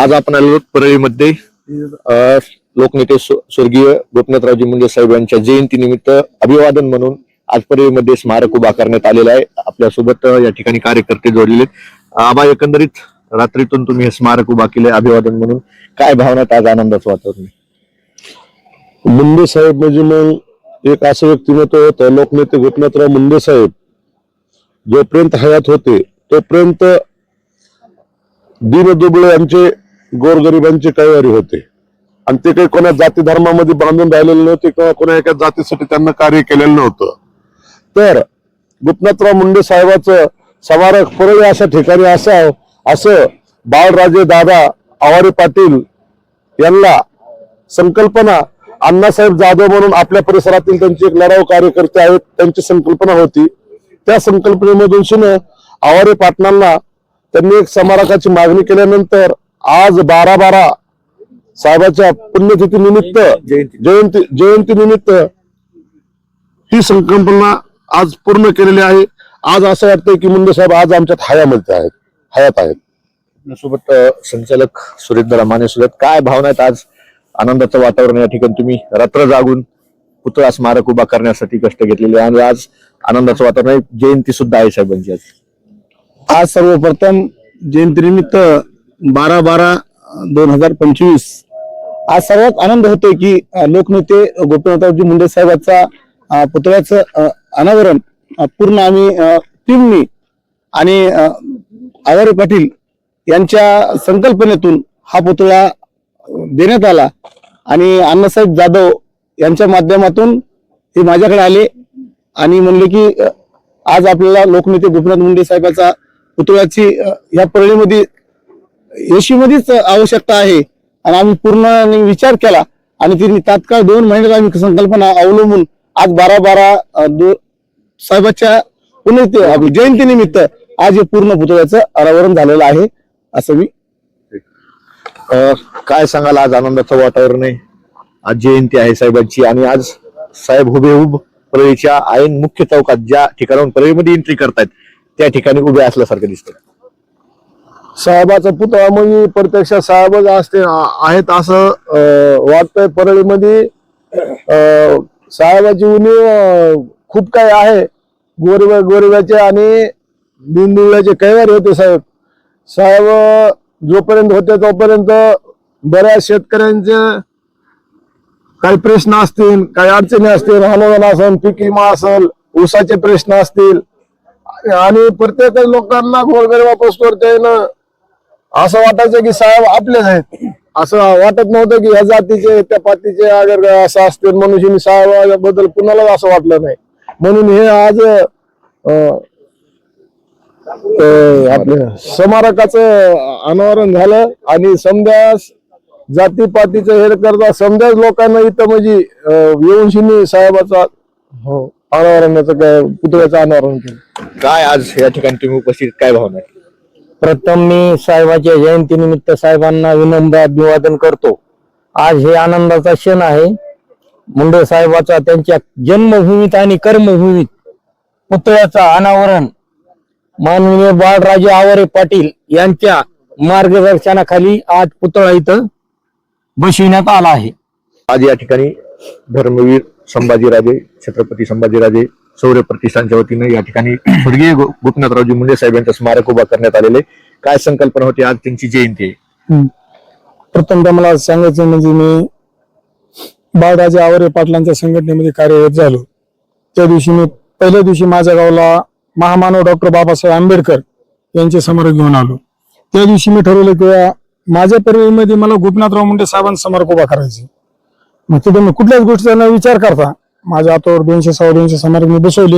आज आपण आलो परळीमध्ये लोकनेते स्वर्गीय गोपीनाथरावजी मुंडे साहेब यांच्या जयंतीनिमित्त अभिवादन म्हणून आज परळीमध्ये स्मारक उभा करण्यात आलेलं आहे। आपल्यासोबत या ठिकाणी कार्यकर्ते जोडलेले आबा, एकंदरीत रात्रीतून तुम्ही हे स्मारक उभा केले अभिवादन म्हणून, काय भावनात आज आनंदाचं वातावरण? मुंडे साहेब म्हणजे मग एक असं व्यक्तिमत्व होतं, लोकनेते गोपीनाथराव मुंडे साहेब जोपर्यंत हयात होते तोपर्यंत दीनदुबळे आमचे गोरगरिबांचे कैवारी होते आणि ते काही कोणा जाती धर्मामध्ये बांधून राहिलेले नव्हते किंवा कोणा एका जातीसाठी त्यांना कार्य केलेलं नव्हतं। तर गोपीनाथराव मुंडे साहेबाचं स्मारक परळी अशा ठिकाणी असावं असं बाळराजे दादा आवारे पाटील यांना संकल्पना, अण्णासाहेब जाधव म्हणून आपल्या परिसरातील त्यांचे एक लढाऊ कार्यकर्ते आहेत, त्यांची संकल्पना होती। त्या संकल्पनेमधून आवारे पाटलांना त्यांनी एक स्मारकाची मागणी केल्यानंतर आज 12/12 साहेबाच्या पुण्यतिथी निमित्त जयंती निमित्त ही संकल्पना आज पूर्ण केलेली आहे। आज असं वाटतंय की मुंडे साहेब आज आमच्यात हयात आहेत। सोबत संचालक सुरेंद्र माने सुद्धा, काय भावना आहेत आज? आनंदाचं वातावरण या ठिकाणी तुम्ही रात्र जागून पुतळा स्मारक उभा करण्यासाठी कष्ट घेतलेले आणि आज आनंदाचं वातावरण आहे, जयंती सुद्धा आहे साहेबांची आज सर्वप्रथम जयंतीनिमित्त 12/12/2025 आज सर्वात आनंद होतोय की लोकनेते गोपीनाथरावजी मुंडे साहेबांचा पुतळ्याचं अनावरण पूर्ण आम्ही टीमनी आणि आवारे पाटील यांच्या संकल्पनेतून हा पुतळा देण्यात आला आणि अण्णासाहेब जाधव यांच्या माध्यमातून ते माझ्याकडे आले आणि म्हणले की आज आपल्याला लोकनेते गोपीनाथ मुंडे साहेबांचा पुतळ्याची या परळीमध्ये येशीमध्येच आवश्यकता आहे आणि आम्ही पूर्ण विचार केला आणि त्यांनी तात्काळ 2 महिन्यात आम्ही संकल्पना अवलंबून आज 12/12 साहेबांच्या पुण्यतिथी जयंतीनिमित्त आज हे पूर्ण पुतळ्याचं अनावरण झालेलं आहे असं मी काय सांगाल? आज आनंदाचं वातावरण आहे, आज जयंती आहे साहेबांची आणि आज साहेब हुबेहूब परळीच्या ऐन मुख्य चौकात ज्या ठिकाणाहून परळीमध्ये एंट्री करतायत त्या ठिकाणी उभे असल्यासारखं दिसतं। साहेबाचा पुतळा म्हणजे प्रत्यक्ष साहेबच आहेत असं वाटतंय। परळीमध्ये साहेबाची उणीव खूप काही आहे। गोरिबाचे आणि दिनदुबळ्याचे कैवारी होते साहेब। साहेब जोपर्यंत होते तोपर्यंत बऱ्याच शेतकऱ्यांचे काही प्रश्न असतील, काही अडचणी असतील, अनुदान असेल, पीक विमा असेल, ऊसाचे प्रश्न असतील आणि प्रत्येक लोकांना गोरगरिबापासून करते ना असं वाटायचं की साहेब आपलेच आहेत। असं वाटत नव्हतं की ह्या जातीचे त्या पातीचे अगर असं असतील म्हणून साहेबाबद्दल कुणाला असं वाटलं नाही। म्हणून हे आज आपल्या स्मारकाचं अनावरण झालं आणि समजा जातीपातीचं हे करता समजा लोकांना इथं म्हणजे येऊन शिनी साहेबाचा अनावरणाचं काय पुतळ्याचं अनावरण केलं। काय आज या ठिकाणी तुम्ही उपस्थित, काय भावना आहे? प्रथम मी साहेबाच्या जयंतीनिमित्त साहेबांना विनम्र अभिवादन करतो। आज हे आनंदाचा क्षण आहे। मुंडे साहेबाचा त्यांच्या जन्मभूमीत आणि कर्मभूमीत पुतळ्याचं अनावरण माननीय बाळराजे आवारे पाटील यांच्या मार्गदर्शनाखाली आज पुतळा इथं बसविण्यात आला आहे। आज या ठिकाणी धर्मवीर संभाजीराजे, छत्रपती संभाजीराजे शौर्य प्रतिष्ठानच्या वतीने या ठिकाणी स्वर्गीय गोपीनाथरावजी मुंडे साहेब यांचं स्मारक उभा करण्यात आलेले। काय संकल्पना होती? आज त्यांची जयंती आहे। प्रथमतः मला सांगायचं म्हणजे मी बाळराजे आवारे पाटलांच्या संघटनेमध्ये कार्यरत झालो। त्या दिवशी मी पहिल्या दिवशी माझ्या गावाला महामानव डॉक्टर बाबासाहेब आंबेडकर यांचे स्मारक घेऊन आलो। त्या दिवशी मी ठरवलं की माझ्या परळीमध्ये मला गोपीनाथराव मुंडे साहेबांचं स्मारक उभा करायचे। मग तिथे मी कुठल्याच गोष्टीचा न विचार करता माझ्या हातावर 200-250 स्मारक मी बसवले।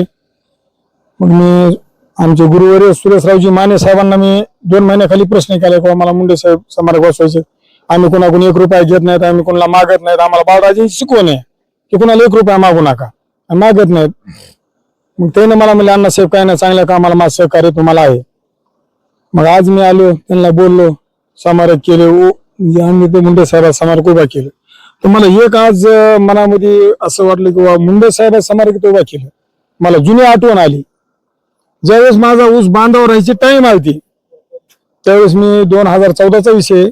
मग मी आमचे गुरुवर्य सुरेशरावजी माने साहेबांना मी 2 महिन्याखाली प्रश्न केला की मला मुंडे साहेब स्मारक बसवायचे। आम्ही कोणाकडून 1 रुपया घेत नाहीत, आम्ही कोणाला मागत नाहीत, आम्हाला बाळराजे शिकवण आहे की कोणाला 1 रुपया मागू नका, मागत नाहीत। मग त्याने मला म्हणले अण्णासाहेब काय नाही, चांगल्या कामाला माझं सहकार्य तुम्हाला आहे। मग आज मी आलो, त्यांना बोललो, स्मारक केले आम्ही ते मुंडे साहेब स्मारक उभा केलं। तर मला एक आज मनामध्ये असं वाटलं की मुंडे साहेब स्मारक उभा केलं, मला जुनी आठवण आली। ज्यावेळेस माझा ऊस बांधावर राहायची टाइम आलती त्यावेळेस मी 2014चा विषय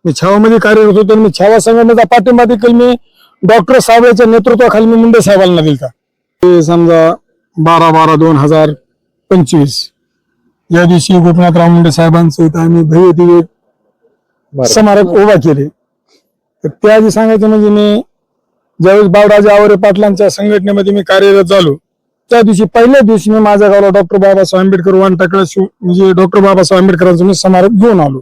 मी छावामध्ये कार्यरत होतो आणि मी छावा संघटनेचा पाठिंबा देखील मी डॉक्टर साहेबांच्या नेतृत्वाखाली मी मुंडे साहेबांना दिलता. ते समजा 12/12/2025 या दिवशी गोपीनाथराव मुंडे साहेबांचं इथं आम्ही भव्य दिव्य स्मारक उभा केले. तर त्याआधी सांगायचं म्हणजे मी ज्यावेळेस बाळराजे आवरे पाटलांच्या संघटनेमध्ये मी कार्यरत झालो त्या दिवशी पहिल्या दिवशी मी माझ्या गावाला डॉक्टर बाबासाहेब आंबेडकर वानटाकडे म्हणजे डॉक्टर बाबासाहेब आंबेडकरांचं मी स्मारक घेऊन आलो.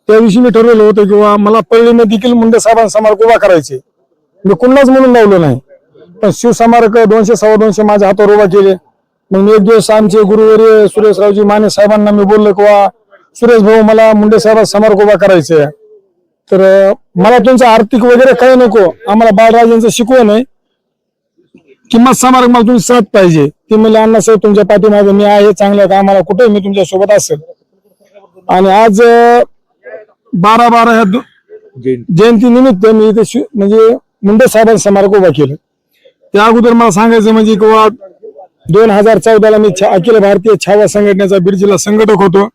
त्या दिवशी मी ठरवलं होतं किंवा मला पळीने देखील मुंडे साहेबांचं स्मारक उभा करायचे. मी कुणाच म्हणून लावलं नाही, पण शिवस्मारक 200 250 माझ्या हातावर उभा केले. मग मी एक दिवस आमचे गुरुवर्य सुरेशरावजी माने साहेबांना मी बोललो किंवा सुरेश भाऊ मला मुंडे साहेबांचं स्मारक उभा करायचंय, तर मला तुमचं आर्थिक वगैरे काही नको, आम्हाला बाळराजांचं शिकवण आहे, किंमत स्मारक मला तुमची साथ पाहिजे. ते म्हणले अण्णासाहेब तुमच्या पाठीमागे मी आहे, चांगलं का आम्हाला कुठे मी तुमच्या सोबत असेल. आणि आज 12/12 ह्या जयंती निमित्त मी इथे म्हणजे मुंडे साहेबांचं स्मारक उभा केलं. त्या अगोदर मला सांगायचं म्हणजे किंवा 2014ला मी अखिल भारतीय छावा संघटनेचा बीड जिल्हा संघटक होतो.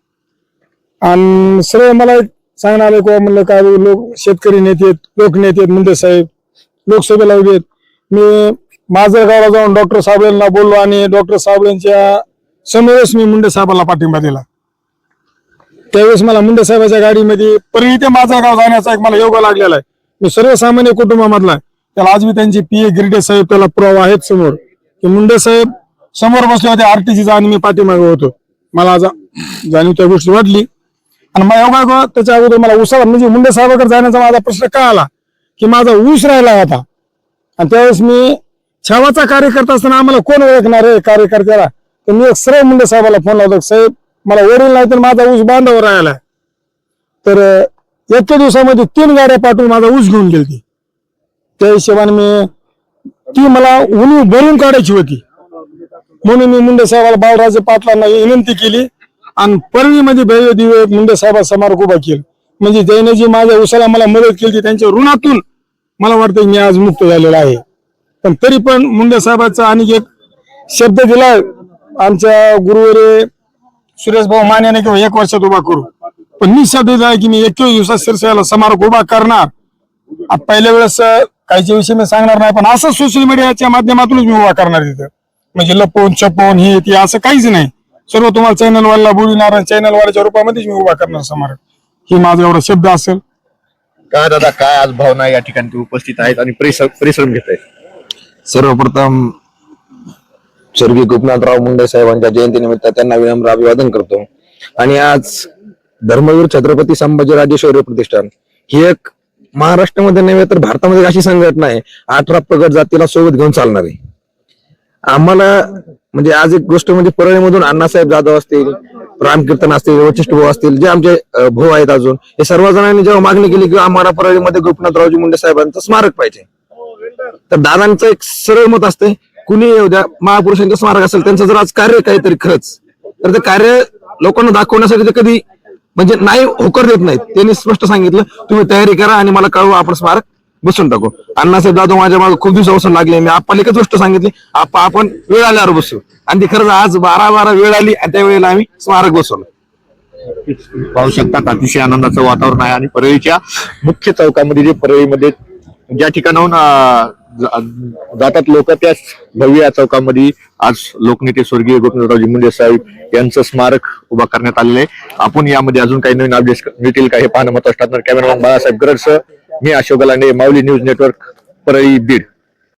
आणि सर्व मला सांगणार आले किंवा म्हणलं काय लोक शेतकरी नेते लोकनेते मुंडे साहेब लोकसभेला उभे आहेत. मी माझ्या गावाला जाऊन डॉक्टर साहेबांना बोललो आणि डॉक्टर साहेबांच्या समोरच मी मुंडे साहेबांना पाठिंबा दिला. त्यावेळेस मला मुंडे साहेबांच्या गाडीमध्ये परळी ते माझा गाव जाण्याचा एक मला योग लागलेला आहे. मी सर्वसामान्य कुटुंबामधला आहे. त्याला आज मी त्यांची PA गिरडे साहेब त्याला पुरावा आहेत समोर की मुंडे साहेब समोर बसले होते आरटीसीचा आणि मी पाठीमागे होतो. मला जाणीव त्या गोष्टी वाटली. आणि मग योगा त्याच्या अगोदर मला उसाला म्हणजे मुंडे साहेबांकडे जाण्याचा माझा प्रश्न का आला की माझा ऊस राहिला होता. आणि त्यावेळेस मी छावाचा कार्य करत असताना आम्हाला कोण ओळखणार आहे कार्यकर्त्याला, तर मी एक सरळ मुंडे साहेबाला फोन लावतो, साहेब मला वडील नाही तर माझा ऊस बांधावर राहिला. तर एके दिवसामध्ये 3 गाड्या पाठवून माझा ऊस घेऊन गेली. त्या हिशोबाने मी ती मला उन्ही भरून काढायची होती म्हणून मी मुंडे साहेबाला बाळराजे पाटलांना विनंती केली आणि परळीमध्ये भव्य दिव्य मुंडे साहेबांचं स्मारक उभा केलं. म्हणजे जैने जी माझ्या उसाला मला मदत केली त्यांच्या ऋणातून मला वाटतं मी आज मुक्त झालेला आहे. पण तरी पण मुंडे साहेबांचा आणि एक शब्द दिला आमच्या गुरुवारी सुरेश भाऊ मान्याने किंवा 1 वर्षात उभा करू, पण मी शब्द दिला की मी 21 दिवसात शिरसाला स्मारक उभा करणार. पहिल्या वेळेस काहीच्या विषयी मी सांगणार नाही, पण असं सोशल मीडियाच्या माध्यमातूनच मी उभा करणार तिथं. म्हणजे लपवून छपवून हे ते असं काहीच नाही, सर्व तुम्हाला चॅनलवाला बोलणार आणि चॅनलवाल्याच्या रूपामध्येच मी उभा करणार स्मारक. ही माझा एवढा शब्द असेल. काय दादा, काय आज भावना या ठिकाणी तुम्ही उपस्थित आहेत आणि परिश्रम घेत आहेत? सर्वप्रथम स्वर्गीय गोपीनाथराव मुंडे साहेबांच्या जयंतीनिमित्त त्यांना विनम्र अभिवादन करतो. आणि आज धर्मवीर छत्रपती संभाजीराजे शौर्य प्रतिष्ठान ही एक महाराष्ट्रामध्ये नव्हे तर भारतामध्ये अशी संघटना आहे 18 प्रगत जातीला सोबत घेऊन चालणारी. आम्हाला म्हणजे आज एक गोष्ट म्हणजे परळीमधून अण्णासाहेब जाधव असतील, रामकीर्तन असतील, वशिष्ठ भाऊ असतील, जे आमचे भाऊ आहेत अजून, हे सर्वजणांनी जेव्हा मागणी केली की आम्हाला परळीमध्ये गोपीनाथरावजी मुंडे साहेबांचं स्मारक पाहिजे, तर दादांचं एक सरळ मत असते कुणी येऊ द्या, महापुरुषांचं स्मारक असेल त्यांचं जर आज कार्य काहीतरी खरंच तर ते कार्य लोकांना दाखवण्यासाठी ते कधी म्हणजे नाही होकर देत नाहीत. त्यांनी स्पष्ट सांगितलं तुम्ही तयारी करा आणि मला कळवा, आपण स्मारक बसून टाकू. अण्णासाहेब जाधव माझ्या मागे खूप दिवसापासून लागले. मी आपल्याला एकच गोष्ट सांगितली, आपण वेळ आल्यावर बसू, आणि ती खरंच आज 12-12 वेळ आली आणि त्या वेळेला आम्ही स्मारक बसवलं. पाहू शकतात अतिशय आनंदाचं वातावरण आहे. आणि परळीच्या मुख्य चौकामध्ये जे परळीमध्ये ज्या ठिकाणाहून जातात लोक, त्याच भव्य चौकामध्ये आज लोकनेते स्वर्गीय गोपीनाथरावजी मुंडे साहेब यांचं स्मारक उभा करण्यात आलेलं आहे. आपण यामध्ये अजून काही नवीन अपडेट्स मिळतील का हे पाहणं महत्त्वाचं ठरणार. कॅमेरामॅन बाळासाहेब गरडसह मी अशोक गलांडे, माऊली न्यूज नेटवर्क, परळी, बीड.